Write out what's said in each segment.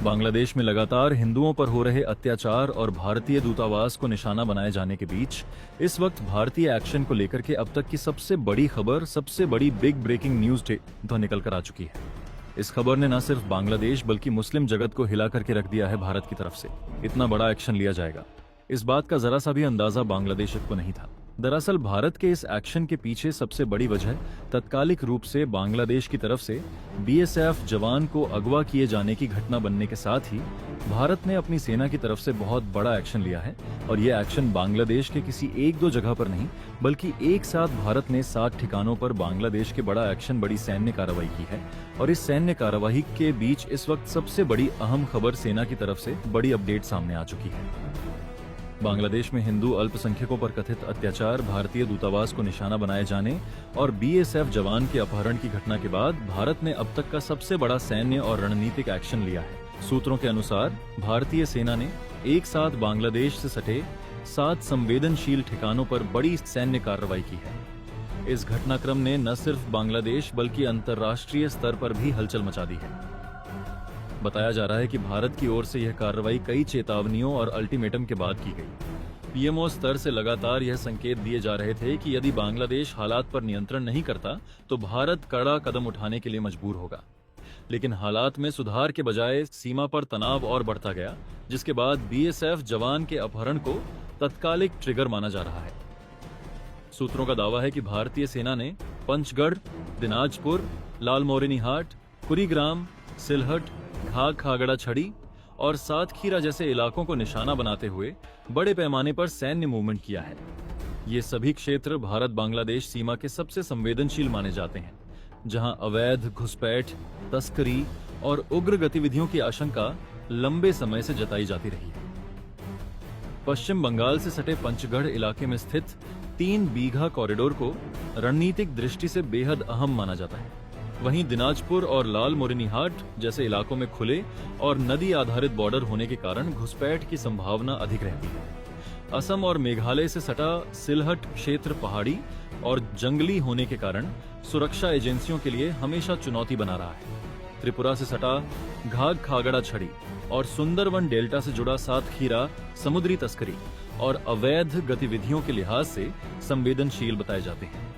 बांग्लादेश में लगातार हिंदुओं पर हो रहे अत्याचार और भारतीय दूतावास को निशाना बनाए जाने के बीच इस वक्त भारतीय एक्शन को लेकर के अब तक की सबसे बड़ी खबर, सबसे बड़ी बिग ब्रेकिंग न्यूज तो निकल कर आ चुकी है। इस खबर ने न सिर्फ बांग्लादेश बल्कि मुस्लिम जगत को हिला करके रख दिया है। भारत की तरफ से इतना बड़ा एक्शन लिया जाएगा, इस बात का जरा सा भी अंदाजा बांग्लादेश को नहीं था। दरअसल भारत के इस एक्शन के पीछे सबसे बड़ी वजह तत्कालिक रूप से बांग्लादेश की तरफ से बीएसएफ जवान को अगवा किए जाने की घटना बनने के साथ ही भारत ने अपनी सेना की तरफ से बहुत बड़ा एक्शन लिया है। और ये एक्शन बांग्लादेश के किसी एक दो जगह पर नहीं बल्कि एक साथ भारत ने 7 ठिकानों पर बांग्लादेश के बड़ा एक्शन, बड़ी सैन्य कार्रवाई की है। और इस सैन्य कार्रवाई के बीच इस वक्त सबसे बड़ी अहम खबर सेना की तरफ से बड़ी अपडेट सामने आ चुकी है। बांग्लादेश में हिंदू अल्पसंख्यकों पर कथित अत्याचार, भारतीय दूतावास को निशाना बनाए जाने और बीएसएफ जवान के अपहरण की घटना के बाद भारत ने अब तक का सबसे बड़ा सैन्य और रणनीतिक एक्शन लिया है। सूत्रों के अनुसार भारतीय सेना ने एक साथ बांग्लादेश से सटे 7 संवेदनशील ठिकानों पर बड़ी सैन्य कार्रवाई की है। इस घटनाक्रम ने न सिर्फ बांग्लादेश बल्कि अंतर्राष्ट्रीय स्तर पर भी हलचल मचा दी है। बताया जा रहा है कि भारत की ओर से यह कार्रवाई कई चेतावनियों और अल्टीमेटम के बाद की गई। पीएमओ स्तर से लगातार यह संकेत दिए जा रहे थे कि यदि बांग्लादेश हालात पर नियंत्रण नहीं करता तो भारत कड़ा कदम उठाने के लिए मजबूर होगा। लेकिन हालात में सुधार के बजाय सीमा पर तनाव और बढ़ता गया, जिसके बाद बीएसएफ जवान के अपहरण को तत्कालिक ट्रिगर माना जा रहा है। सूत्रों का दावा है कि भारतीय सेना ने पंचगढ़, दिनाजपुर, लालमोरिनीहाट, कुरीग्राम, सिलहट, घाघ खागड़ा छड़ी और सातखीरा जैसे इलाकों को निशाना बनाते हुए बड़े पैमाने पर सैन्य मूवमेंट किया है। ये सभी क्षेत्र भारत बांग्लादेश सीमा के सबसे संवेदनशील माने जाते हैं, जहां अवैध घुसपैठ, तस्करी और उग्र गतिविधियों की आशंका लंबे समय से जताई जाती रही है। पश्चिम बंगाल से सटे पंचगढ़ इलाके में स्थित 3 बीघा कॉरिडोर को रणनीतिक दृष्टि से बेहद अहम माना जाता है। वहीं दिनाजपुर और लालमोरिनीहाट जैसे इलाकों में खुले और नदी आधारित बॉर्डर होने के कारण घुसपैठ की संभावना अधिक रहती है। असम और मेघालय से सटा सिलहट क्षेत्र पहाड़ी और जंगली होने के कारण सुरक्षा एजेंसियों के लिए हमेशा चुनौती बना रहा है। त्रिपुरा से सटा घाघ खागड़ा छड़ी और सुंदरवन डेल्टा से जुड़ा सातखीरा समुद्री तस्करी और अवैध गतिविधियों के लिहाज से संवेदनशील बताए जाते हैं।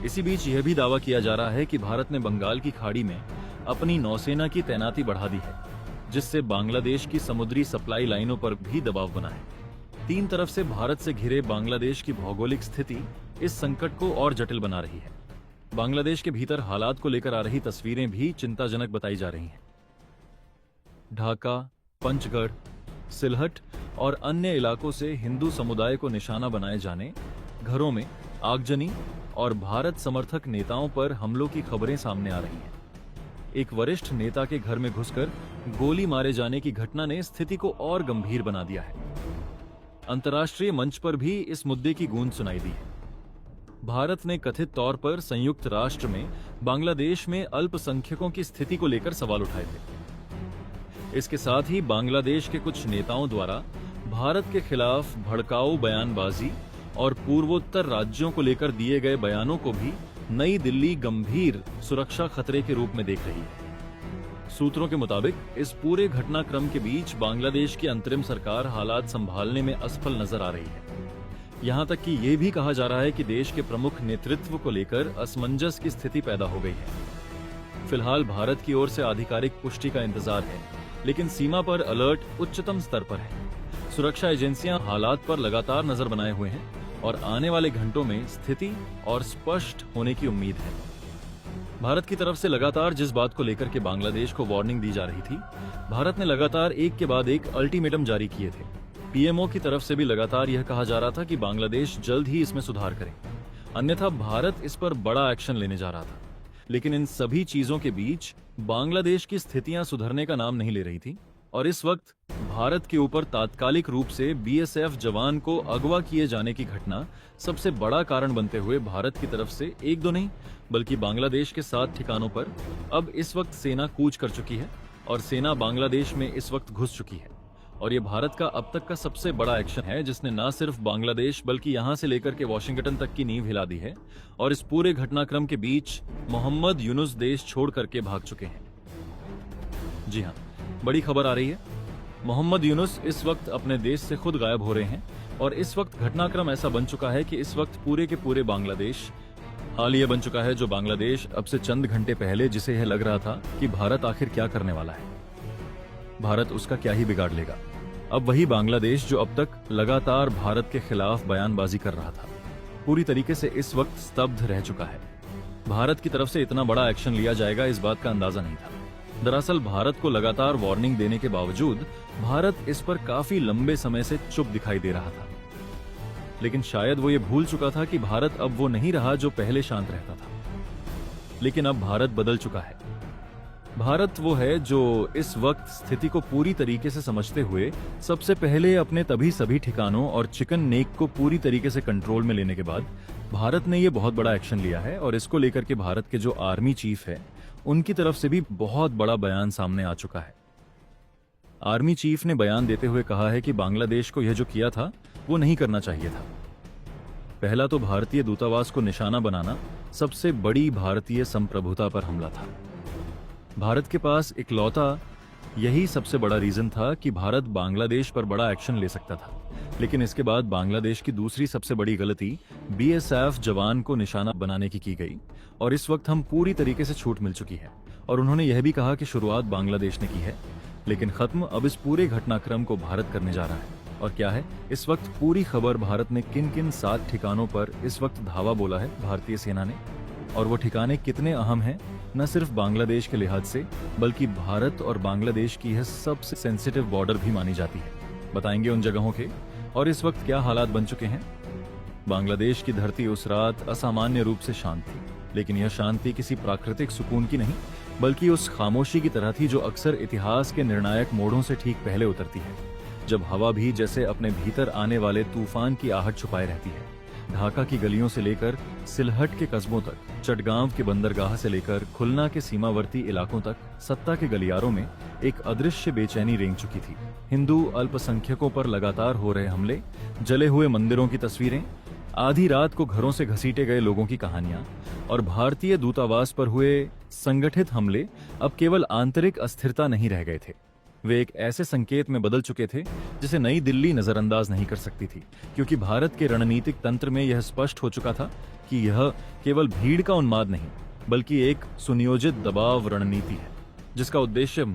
इसी बीच यह भी दावा किया जा रहा है कि भारत ने बंगाल की खाड़ी में अपनी नौसेना की तैनाती बढ़ा दी है, जिससे बांग्लादेश की समुद्री सप्लाई लाइनों पर भी दबाव बना है। 3 तरफ से भारत से घिरे बांग्लादेश की भौगोलिक स्थिति इस संकट को और जटिल बना रही है। बांग्लादेश के भीतर हालात को लेकर आ रही तस्वीरें भी चिंताजनक बताई जा रही हैं। ढाका, पंचगढ़, सिलहट और अन्य इलाकों से हिंदू समुदाय को निशाना बनाए जाने, घरों में आगजनी और भारत समर्थक नेताओं पर हमलों की खबरें सामने आ रही हैं। एक वरिष्ठ नेता के घर में घुसकर गोली मारे जाने की घटना ने स्थिति को और गंभीर बना दिया है। अंतर्राष्ट्रीय मंच पर भी इस मुद्दे की गूंज सुनाई दी है। भारत ने कथित तौर पर संयुक्त राष्ट्र में बांग्लादेश में अल्पसंख्यकों की स्थिति को लेकर सवाल उठाए थे। इसके साथ ही बांग्लादेश के कुछ नेताओं द्वारा भारत के खिलाफ भड़काऊ बयानबाजी और पूर्वोत्तर राज्यों को लेकर दिए गए बयानों को भी नई दिल्ली गंभीर सुरक्षा खतरे के रूप में देख रही है। सूत्रों के मुताबिक इस पूरे घटनाक्रम के बीच बांग्लादेश की अंतरिम सरकार हालात संभालने में असफल नजर आ रही है। यहां तक कि ये भी कहा जा रहा है कि देश के प्रमुख नेतृत्व को लेकर असमंजस की स्थिति पैदा हो गई है। फिलहाल भारत की ओर से आधिकारिक पुष्टि का इंतजार है, लेकिन सीमा पर अलर्ट उच्चतम स्तर पर है। सुरक्षा एजेंसियां हालात पर लगातार नजर बनाए हुए हैं और आने वाले घंटों में स्थिति और स्पष्ट होने की उम्मीद है। भारत की तरफ से लगातार जिस बात को लेकर के बांग्लादेश को वार्निंग दी जा रही थी, भारत ने लगातार एक के बाद एक अल्टीमेटम जारी किए थे। पीएमओ की तरफ से भी लगातार यह कहा जा रहा था कि बांग्लादेश जल्द ही इसमें सुधार करे, अन्यथा भारत इस पर बड़ा एक्शन लेने जा रहा था। लेकिन इन सभी चीजों के बीच बांग्लादेश की स्थितियां सुधरने का नाम नहीं ले रही थी और इस वक्त भारत के ऊपर तात्कालिक रूप से बीएसएफ जवान को अगवा किए जाने की घटना सबसे बड़ा कारण बनते हुए भारत की तरफ से एक दो नहीं बल्कि बांग्लादेश के 7 ठिकानों पर अब इस वक्त सेना कूच कर चुकी है और सेना बांग्लादेश में इस वक्त घुस चुकी है। और ये भारत का अब तक का सबसे बड़ा एक्शन है, जिसने न सिर्फ बांग्लादेश बल्कि यहां से लेकर के वॉशिंगटन तक की नींव हिला दी है और इस पूरे घटनाक्रम के बीच मोहम्मद यूनुस देश छोड़ करके भाग चुके हैं। जी हां, बड़ी खबर आ रही है। मोहम्मद यूनुस इस वक्त अपने देश से खुद गायब हो रहे हैं और इस वक्त घटनाक्रम ऐसा बन चुका है कि इस वक्त पूरे के पूरे बांग्लादेश हाल ये बन चुका है जो बांग्लादेश अब से चंद घंटे पहले जिसे यह लग रहा था कि भारत आखिर क्या करने वाला है, भारत उसका क्या ही बिगाड़ लेगा। अब वही बांग्लादेश जो अब तक लगातार भारत के खिलाफ बयानबाजी कर रहा था, पूरी तरीके से इस वक्त स्तब्ध रह चुका है। भारत की तरफ से इतना बड़ा एक्शन लिया जाएगा इस बात का अंदाजा नहीं था। दरअसल भारत को लगातार वार्निंग देने के बावजूद भारत इस पर काफी लंबे समय से चुप दिखाई दे रहा था। लेकिन शायद वो ये भूल चुका था कि भारत अब वो नहीं रहा जो पहले शांत रहता था। लेकिन अब भारत बदल चुका है। भारत वो है जो इस वक्त स्थिति को पूरी तरीके से समझते हुए सबसे पहले अपने तभी सभी ठिकानों और चिकन नेक को पूरी तरीके से कंट्रोल में लेने के बाद भारत ने ये बहुत बड़ा एक्शन लिया है और इसको लेकर के भारत के जो आर्मी चीफ है उनकी तरफ से भी बहुत बड़ा बयान सामने आ चुका है। आर्मी चीफ ने बयान देते हुए कहा है कि बांग्लादेश को यह जो किया था वो नहीं करना चाहिए था। पहला तो भारतीय दूतावास को निशाना बनाना सबसे बड़ी भारतीय संप्रभुता पर हमला था। भारत के पास इकलौता यही सबसे बड़ा रीजन था कि भारत बांग्लादेश पर बड़ा एक्शन ले सकता था। लेकिन इसके बाद बांग्लादेश की दूसरी सबसे बड़ी गलती बीएसएफ जवान को निशाना बनाने की गई और इस वक्त हम पूरी तरीके से छूट मिल चुकी है। और उन्होंने यह भी कहा कि शुरुआत बांग्लादेश ने की है लेकिन खत्म अब इस पूरे घटनाक्रम को भारत करने जा रहा है। और क्या है इस वक्त पूरी खबर, भारत ने किन किन 7 ठिकानों पर इस वक्त धावा बोला है भारतीय सेना ने, और वो ठिकाने कितने अहम हैं न सिर्फ बांग्लादेश के लिहाज से बल्कि भारत और बांग्लादेश की यह सबसे सेंसिटिव बॉर्डर भी मानी जाती है। बताएंगे उन जगहों के और इस वक्त क्या हालात बन चुके हैं। बांग्लादेश की धरती उस रात असामान्य रूप से शांत थी, लेकिन यह शांति किसी प्राकृतिक सुकून की नहीं बल्कि उस खामोशी की तरह थी जो अक्सर इतिहास के निर्णायक मोड़ों से ठीक पहले उतरती है, जब हवा भी जैसे अपने भीतर आने वाले तूफान की आहट छुपाए रहती है। ढाका की गलियों से लेकर सिलहट के कस्बों तक, चटगांव के बंदरगाह से लेकर खुलना के सीमावर्ती इलाकों तक सत्ता के गलियारों में एक अदृश्य बेचैनी रेंग चुकी थी। हिंदू अल्पसंख्यकों पर लगातार हो रहे हमले, जले हुए मंदिरों की तस्वीरें, आधी रात को घरों से घसीटे गए लोगों की कहानियां और भारतीय दूतावास पर हुए संगठित हमले अब केवल आंतरिक अस्थिरता नहीं रह गए थे, वे एक ऐसे संकेत में बदल चुके थे जिसे नई दिल्ली नजरअंदाज नहीं कर सकती थी, क्योंकि भारत के रणनीतिक तंत्र में यह स्पष्ट हो चुका था कि यह केवल भीड़ का उन्माद नहीं बल्कि एक सुनियोजित दबाव रणनीति है जिसका उद्देश्य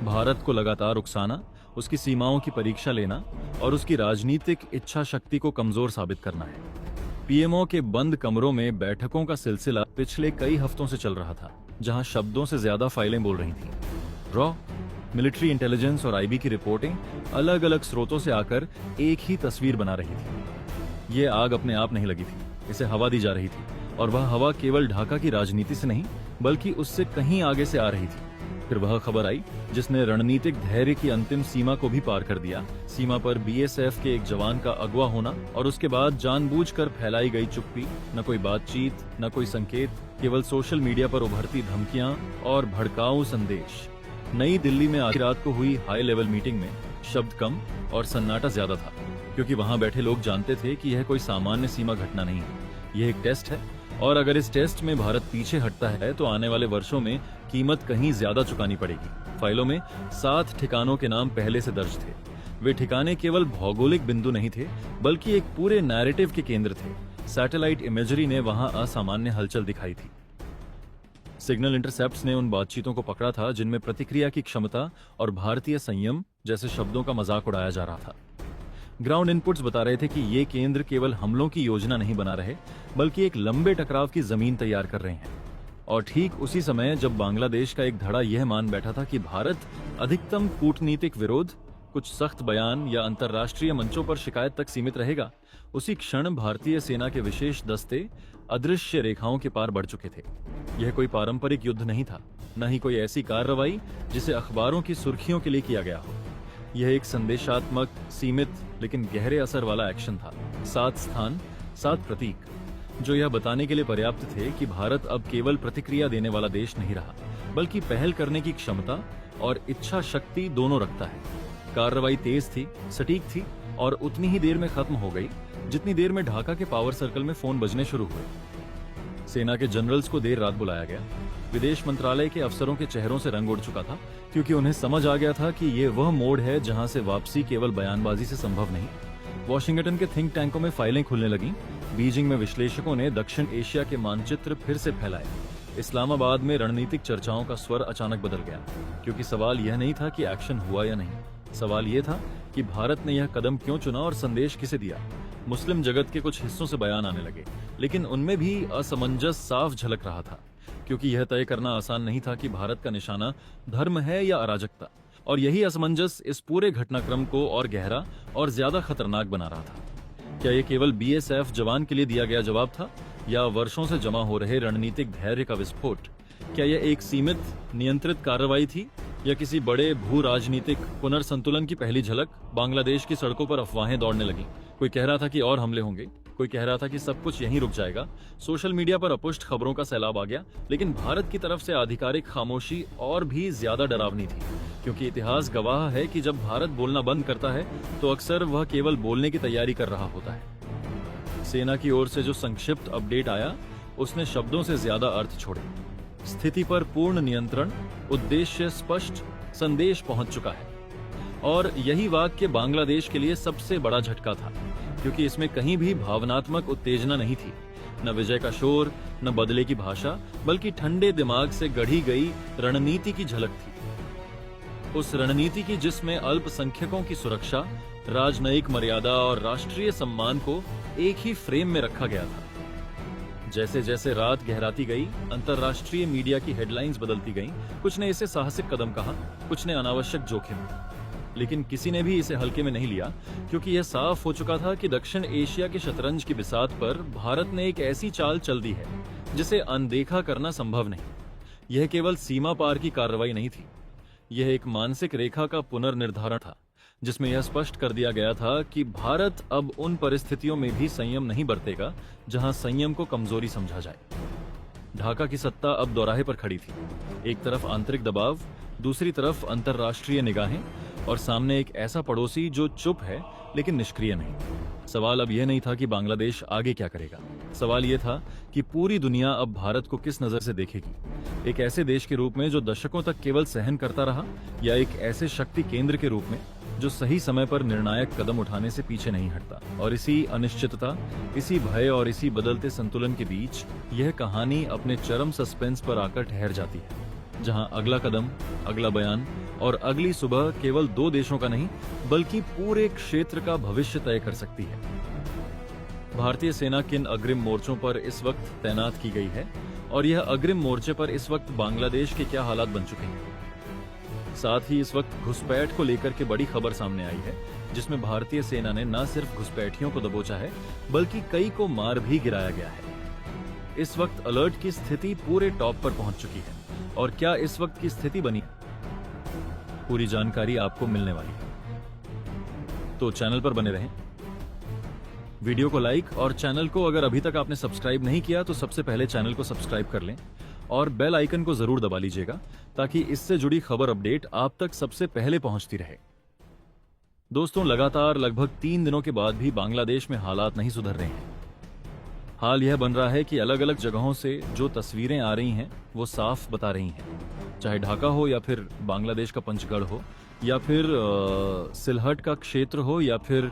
भारत को लगातार उकसाना, उसकी सीमाओं की परीक्षा लेना और उसकी राजनीतिक इच्छा शक्ति को कमजोर साबित करना है। पीएमओ के बंद कमरों में बैठकों का सिलसिला पिछले कई हफ्तों से चल रहा था, जहां शब्दों से ज्यादा फाइलें बोल रही थीं। रॉ, मिलिट्री इंटेलिजेंस और आईबी की रिपोर्टें अलग अलग स्रोतों से आकर एक ही तस्वीर बना रही थी। ये आग अपने आप नहीं लगी थी, इसे हवा दी जा रही थी और वह हवा केवल ढाका की राजनीति से नहीं बल्कि उससे कहीं आगे से आ रही थी। फिर वह खबर आई जिसने रणनीतिक धैर्य की अंतिम सीमा को भी पार कर दिया। सीमा पर बीएसएफ के एक जवान का अगवा होना और उसके बाद जानबूझकर फैलाई गई चुप्पी, न कोई बातचीत, न कोई संकेत, केवल सोशल मीडिया पर उभरती धमकियां और भड़काऊ संदेश। नई दिल्ली में आधी रात को हुई हाई लेवल मीटिंग में शब्द कम और सन्नाटा ज्यादा था, क्योंकि वहां बैठे लोग जानते थे कि यह कोई सामान्य सीमा घटना नहीं है, यह एक टेस्ट है और अगर इस टेस्ट में भारत पीछे हटता है तो आने वाले वर्षों में कीमत कहीं ज्यादा चुकानी पड़ेगी। फाइलों में 7 ठिकानों के नाम पहले से दर्ज थे। वे ठिकाने केवल भौगोलिक बिंदु नहीं थे बल्कि एक पूरे नैरेटिव के केंद्र थे। सैटेलाइट इमेजरी ने वहां असामान्य हलचल दिखाई थी। सिग्नल इंटरसेप्ट्स ने उन बातचीतों को पकड़ा था जिनमें प्रतिक्रिया की क्षमता और भारतीय संयम जैसे शब्दों का मजाक उड़ाया जा रहा था। ग्राउंड इनपुट्स बता रहे थे कि ये केंद्र केवल हमलों की योजना नहीं बना रहे बल्कि एक लंबे टकराव की जमीन तैयार कर रहे हैं। और ठीक उसी समय जब बांग्लादेश का एक धड़ा यह मान बैठा था कि भारत अधिकतम कूटनीतिक विरोध, कुछ सख्त बयान या अंतर्राष्ट्रीय मंचों पर शिकायत तक सीमित रहेगा, उसी क्षण भारतीय सेना के विशेष दस्ते अदृश्य रेखाओं के पार बढ़ चुके थे। यह कोई पारंपरिक युद्ध नहीं था, न ही कोई ऐसी कार्रवाई जिसे अखबारों की सुर्खियों के लिए किया गया हो। यह एक संदेशात्मक, सीमित लेकिन गहरे असर वाला एक्शन था। 7 स्थान, 7 प्रतीक, जो यह बताने के लिए पर्याप्त थे कि भारत अब केवल प्रतिक्रिया देने वाला देश नहीं रहा बल्कि पहल करने की क्षमता और इच्छा शक्ति दोनों रखता है। कार्रवाई तेज थी, सटीक थी और उतनी ही देर में खत्म हो गई जितनी देर में ढाका के पावर सर्कल में फोन बजने शुरू हुए। सेना के जनरल्स को देर रात बुलाया गया, विदेश मंत्रालय के अफसरों के चेहरों से रंग उड़ चुका था, क्योंकि उन्हें समझ आ गया था कि ये वह मोड़ है जहां से वापसी केवल बयानबाजी से संभव नहीं। वॉशिंगटन के थिंक टैंकों में फाइलें खुलने लगीं। बीजिंग में विश्लेषकों ने दक्षिण एशिया के मानचित्र फिर से फैलाए। इस्लामाबाद में रणनीतिक चर्चाओं का स्वर अचानक बदल गया, क्योंकि सवाल यह नहीं था कि एक्शन हुआ या नहीं। सवाल यह था कि भारत ने यह कदम क्यों चुना और संदेश किसे दिया। मुस्लिम जगत के कुछ हिस्सों से बयान आने लगे, लेकिन उनमें भी असमंजस साफ झलक रहा था, क्योंकि यह तय करना आसान नहीं था कि भारत का निशाना धर्म है या अराजकता। और यही असमंजस इस पूरे घटनाक्रम को और गहरा और ज्यादा खतरनाक बना रहा था। क्या यह केवल बीएसएफ जवान के लिए दिया गया जवाब था, या वर्षों से जमा हो रहे रणनीतिक धैर्य का विस्फोट? क्या यह एक सीमित नियंत्रित कार्रवाई थी, या किसी बड़े भू राजनीतिक पुनर्संतुलन की पहली झलक? बांग्लादेश की सड़कों पर अफवाहें दौड़ने लगीं। कोई कह रहा था कि और हमले होंगे, कोई कह रहा था कि सब कुछ यहीं रुक जाएगा। सोशल मीडिया पर अपुष्ट खबरों का सैलाब आ गया, लेकिन भारत की तरफ से आधिकारिक खामोशी और भी ज्यादा डरावनी थी, क्योंकि इतिहास गवाह है कि जब भारत बोलना बंद करता है तो अक्सर वह केवल बोलने की तैयारी कर रहा होता है। सेना की ओर से जो संक्षिप्त अपडेट आया, उसने शब्दों से ज्यादा अर्थ छोड़े। स्थिति पर पूर्ण नियंत्रण, उद्देश्य स्पष्ट, संदेश पहुंच चुका है। और यही वाक्य बांग्लादेश के लिए सबसे बड़ा झटका था, क्योंकि इसमें कहीं भी भावनात्मक उत्तेजना नहीं थी, न विजय का शोर, न बदले की भाषा, बल्कि ठंडे दिमाग से गढ़ी गई रणनीति की झलक थी। उस रणनीति की जिसमें अल्पसंख्यकों की सुरक्षा, राजनयिक मर्यादा और राष्ट्रीय सम्मान को एक ही फ्रेम में रखा गया था। जैसे जैसे रात गहराती गई, अंतर्राष्ट्रीय मीडिया की हेडलाइंस बदलती गईं। कुछ ने इसे साहसिक कदम कहा, कुछ ने अनावश्यक जोखिम, लेकिन किसी ने भी इसे हल्के में नहीं लिया, क्योंकि यह साफ हो चुका था कि दक्षिण एशिया के शतरंज की बिसात पर भारत ने एक ऐसी चाल चल दी है जिसे अनदेखा करना संभव नहीं। यह केवल सीमा पार की कार्रवाई नहीं थी, यह एक मानसिक रेखा का पुनर्निर्धारण था, जिसमें यह स्पष्ट कर दिया गया था कि भारत अब उन परिस्थितियों में भी संयम नहीं बरतेगा जहां संयम को कमजोरी समझा जाए। ढाका की सत्ता अब दोराहे पर खड़ी थी। एक तरफ आंतरिक दबाव, दूसरी तरफ अंतर्राष्ट्रीय निगाहें, और सामने एक ऐसा पड़ोसी जो चुप है लेकिन निष्क्रिय नहीं। सवाल अब यह नहीं था कि बांग्लादेश आगे क्या करेगा, सवाल यह था कि पूरी दुनिया अब भारत को किस नजर से देखेगी। एक ऐसे देश के रूप में जो दशकों तक केवल सहन करता रहा, या एक ऐसे शक्ति केंद्र के रूप में जो सही समय पर निर्णायक कदम उठाने से पीछे नहीं हटता। और इसी अनिश्चितता, इसी भय और इसी बदलते संतुलन के बीच यह कहानी अपने चरम सस्पेंस पर आकर ठहर जाती है, जहां अगला कदम, अगला बयान और अगली सुबह केवल दो देशों का नहीं, बल्कि पूरे क्षेत्र का भविष्य तय कर सकती है। भारतीय सेना किन अग्रिम मोर्चों पर इस वक्त तैनात की गई है, और यह अग्रिम मोर्चे पर इस वक्त बांग्लादेश के क्या हालात बन चुके हैं। साथ ही इस वक्त घुसपैठ को लेकर के बड़ी खबर सामने आई है, जिसमें भारतीय सेना ने न सिर्फ घुसपैठियों को दबोचा है, बल्कि कई को मार भी गिराया गया है। इस वक्त अलर्ट की स्थिति पूरे टॉप पर पहुंच चुकी है, और क्या इस वक्त की स्थिति बनी, पूरी जानकारी आपको मिलने वाली है। तो चैनल पर बने रहें, वीडियो को लाइक, और चैनल को अगर अभी तक आपने सब्सक्राइब नहीं किया तो सबसे पहले चैनल को सब्सक्राइब कर लें और बेल आइकन को जरूर दबा लीजिएगा, ताकि इससे जुड़ी खबर अपडेट आप तक सबसे पहले पहुंचती रहे। दोस्तों, लगातार लगभग 3 दिनों के बाद भी बांग्लादेश में हालात नहीं सुधर रहे हैं। हाल यह बन रहा है कि अलग अलग जगहों से जो तस्वीरें आ रही हैं वो साफ बता रही हैं, चाहे ढाका हो, या फिर बांग्लादेश का पंचगढ़ हो, या फिर सिलहट का क्षेत्र हो, या फिर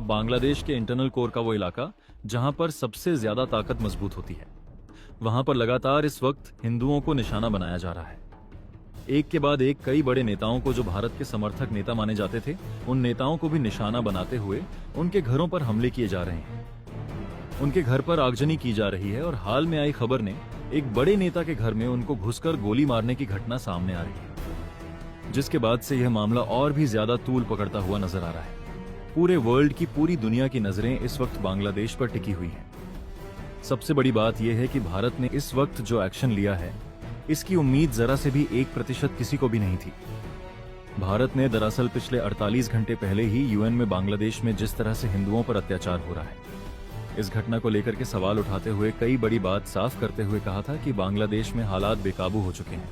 बांग्लादेश के इंटरनल कोर का वो इलाका जहां पर सबसे ज्यादा ताकत मजबूत होती है। वहां पर लगातार इस वक्त हिंदुओं को निशाना बनाया जा रहा है। एक के बाद एक कई बड़े नेताओं को, जो भारत के समर्थक नेता माने जाते थे, उन नेताओं को भी निशाना बनाते हुए उनके घरों पर हमले किए जा रहे हैं। उनके घर पर आगजनी की जा रही है, और हाल में आई खबर ने एक बड़े नेता के घर में उनको घुसकर गोली मारने की घटना सामने आ रही है, जिसके बाद से यह मामला और भी ज्यादा तूल पकड़ता हुआ नजर आ रहा है। पूरे वर्ल्ड की, पूरी दुनिया की नजरें इस वक्त बांग्लादेश पर टिकी हुई हैं। सबसे बड़ी बात यह है कि भारत ने इस वक्त जो एक्शन लिया है, इसकी उम्मीद जरा से भी 1% किसी को भी नहीं थी। भारत ने दरअसल पिछले 48 घंटे पहले ही यूएन में बांग्लादेश में जिस तरह से हिंदुओं पर अत्याचार हो रहा है, इस घटना को लेकर के सवाल उठाते हुए कई बड़ी बात साफ करते हुए कहा था कि बांग्लादेश में हालात बेकाबू हो चुके हैं,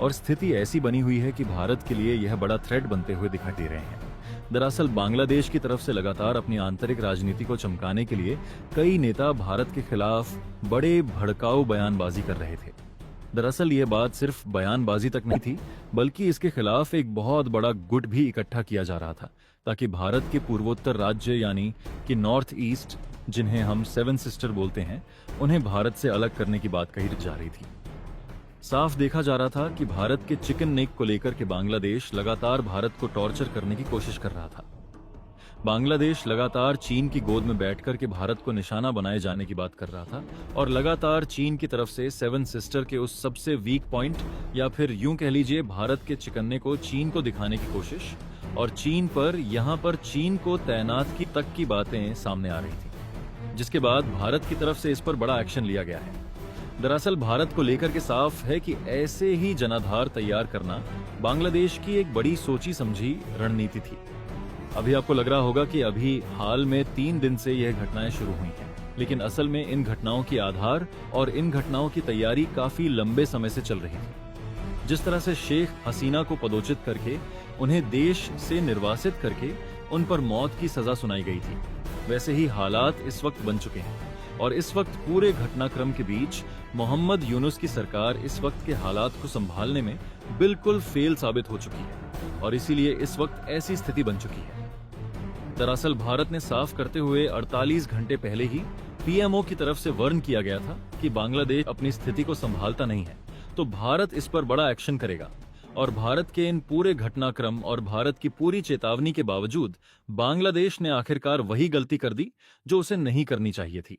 और स्थिति ऐसी बनी हुई है कि भारत के लिए यह बड़ा थ्रेट बनते हुए दिखाई दे रहे हैं। दरअसल बांग्लादेश की तरफ से लगातार अपनी आंतरिक राजनीति को चमकाने के लिए कई नेता भारत के खिलाफ बड़े भड़काऊ बयानबाजी कर रहे थे। दरअसल ये बात सिर्फ बयानबाजी तक नहीं थी, बल्कि इसके खिलाफ एक बहुत बड़ा गुट भी इकट्ठा किया जा रहा था, ताकि भारत के पूर्वोत्तर राज्य यानी कि नॉर्थ ईस्ट, जिन्हें हम सेवन सिस्टर बोलते हैं, उन्हें भारत से अलग करने की बात कही जा रही थी। साफ देखा जा रहा था कि भारत के चिकन नेक को लेकर के बांग्लादेश लगातार भारत को टॉर्चर करने की कोशिश कर रहा था। बांग्लादेश लगातार चीन की गोद में बैठकर के भारत को निशाना बनाए जाने की बात कर रहा था और लगातार चीन की तरफ से सेवन सिस्टर के उस सबसे वीक पॉइंट या फिर यूं कह लीजिए भारत के चिकन्ने को चीन को दिखाने की कोशिश और चीन पर यहां पर चीन को तैनात की तक की बातें सामने आ रही थी, जिसके बाद भारत की तरफ से इस पर बड़ा एक्शन लिया गया है। दरअसल भारत को लेकर के साफ है कि ऐसे ही जनाधार तैयार करना बांग्लादेश की एक बड़ी सोची समझी रणनीति थी। अभी आपको लग रहा होगा कि अभी हाल में 3 दिन से यह घटनाएं शुरू हुई हैं, लेकिन असल में इन घटनाओं की आधार और इन घटनाओं की तैयारी काफी लंबे समय से चल रही थी। जिस तरह से शेख हसीना को पदोचित करके उन्हें देश से निर्वासित करके उन पर मौत की सजा सुनाई गई थी, वैसे ही हालात इस वक्त बन चुके हैं और इस वक्त पूरे घटनाक्रम के बीच मोहम्मद यूनुस की सरकार इस वक्त के हालात को संभालने में बिल्कुल फेल साबित हो चुकी है और इसीलिए इस वक्त ऐसी स्थिति बन चुकी है। दरअसल भारत ने साफ करते हुए 48 घंटे पहले ही पीएमओ की तरफ से वार्न किया गया था कि बांग्लादेश अपनी स्थिति को संभालता नहीं है, तो भारत इस पर बड़ा एक्शन करेगा। और भारत के इन पूरे घटनाक्रम और भारत की पूरी चेतावनी के बावजूद बांग्लादेश ने आखिरकार वही गलती कर दी जो उसे नहीं करनी चाहिए थी।